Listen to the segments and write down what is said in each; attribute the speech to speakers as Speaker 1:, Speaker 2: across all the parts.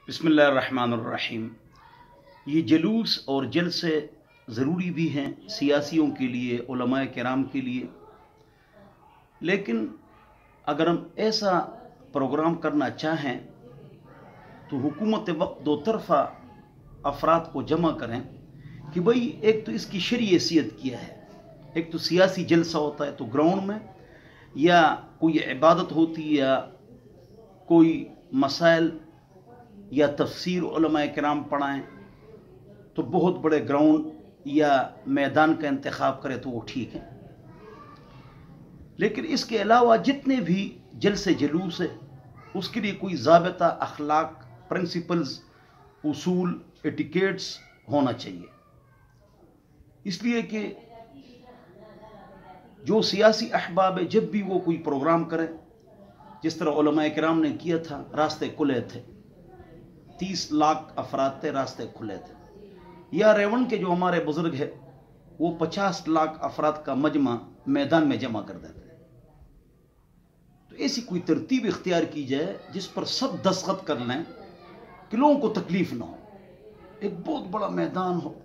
Speaker 1: बिस्मिल्लाहिर्रहमानिर्रहीम। ये जलूस और जलसे ज़रूरी भी हैं सियासियों के लिए, उलमाए किराम के लिए, लेकिन अगर हम ऐसा प्रोग्राम करना चाहें तो हुकूमत वक्त दो तरफ़ा अफराद को जमा करें कि भाई एक तो इसकी शरई हैसियत क्या है। एक तो सियासी जलसा होता है तो ग्राउंड में, या कोई इबादत होती है, या कोई मसाइल या तफसीर उलमाए किराम पढ़ाएं तो बहुत बड़े ग्राउंड या मैदान का इंतखाब करें तो वो ठीक है। लेकिन इसके अलावा जितने भी जलसे जलूस है उसके लिए कोई ज़ाबिता, अखलाक, प्रिंसिपल्स, उसूल, एटिकेट्स होना चाहिए। इसलिए कि जो सियासी अहबाब है जब भी वो कोई प्रोग्राम करें, जिस तरह उलमाए किराम ने किया था, रास्ते खुले थे, 30 लाख अफराद थे, रास्ते खुले थे। या रेवन के जो हमारे बुजुर्ग है वो 50 लाख अफराद का मजमा मैदान में जमा कर देते हैं। तो ऐसी कोई तरतीब इख्तियार की जाए जिस पर सब दस्तखत कर लें कि लोगों को तकलीफ ना हो। एक बहुत बड़ा मैदान हो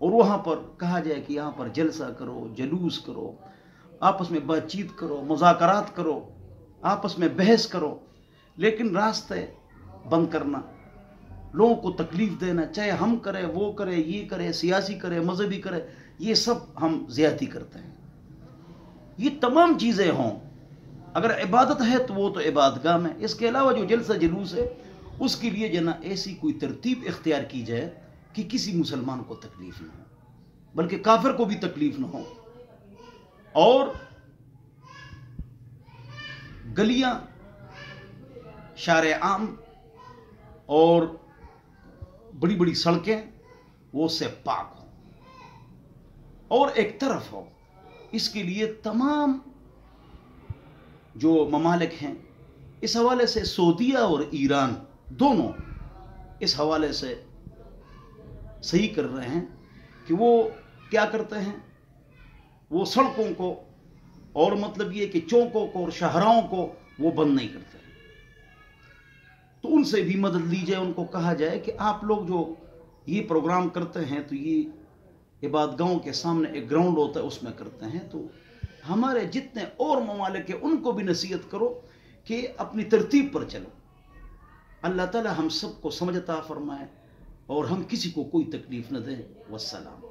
Speaker 1: और वहाँ पर कहा जाए कि यहाँ पर जलसा करो, जलूस करो, आपस में बातचीत करो, मुज़ाकरात करो, आपस में बहस करो, लेकिन रास्ते बंद करना, लोगों को तकलीफ देना, चाहे हम करें, वो करे, ये करे, सियासी करे, मजहबी करे, ये सब हम ज़्यादती करते हैं। ये तमाम चीज़ें हों, अगर इबादत है तो वो तो इबादतगाह में, इसके अलावा जो जलसा जुलूस है उसके लिए जना ऐसी कोई तरतीब इख्तियार की जाए कि किसी मुसलमान को तकलीफ ना हो, बल्कि काफिर को भी तकलीफ ना हो। और गलियां, शारे आम और बड़ी बड़ी सड़कें वो उससे पाक हो और एक तरफ हो। इसके लिए तमाम जो ममालिक हैं इस हवाले से, सऊदीया और ईरान दोनों इस हवाले से सही कर रहे हैं कि वो क्या करते हैं, वो सड़कों को और मतलब ये कि चौकों को और शाहराहों को वो बंद नहीं करते। तो उनसे भी मदद ली जाए, उनको कहा जाए कि आप लोग जो ये प्रोग्राम करते हैं तो ये इबादतगाहों के सामने एक ग्राउंड होता है उसमें करते हैं, तो हमारे जितने और ममालिक हैं उनको भी नसीहत करो कि अपनी तरतीब पर चलो। अल्लाह ताला हम सबको समझ अता फरमाए और हम किसी को कोई तकलीफ न दें। वस्सलाम।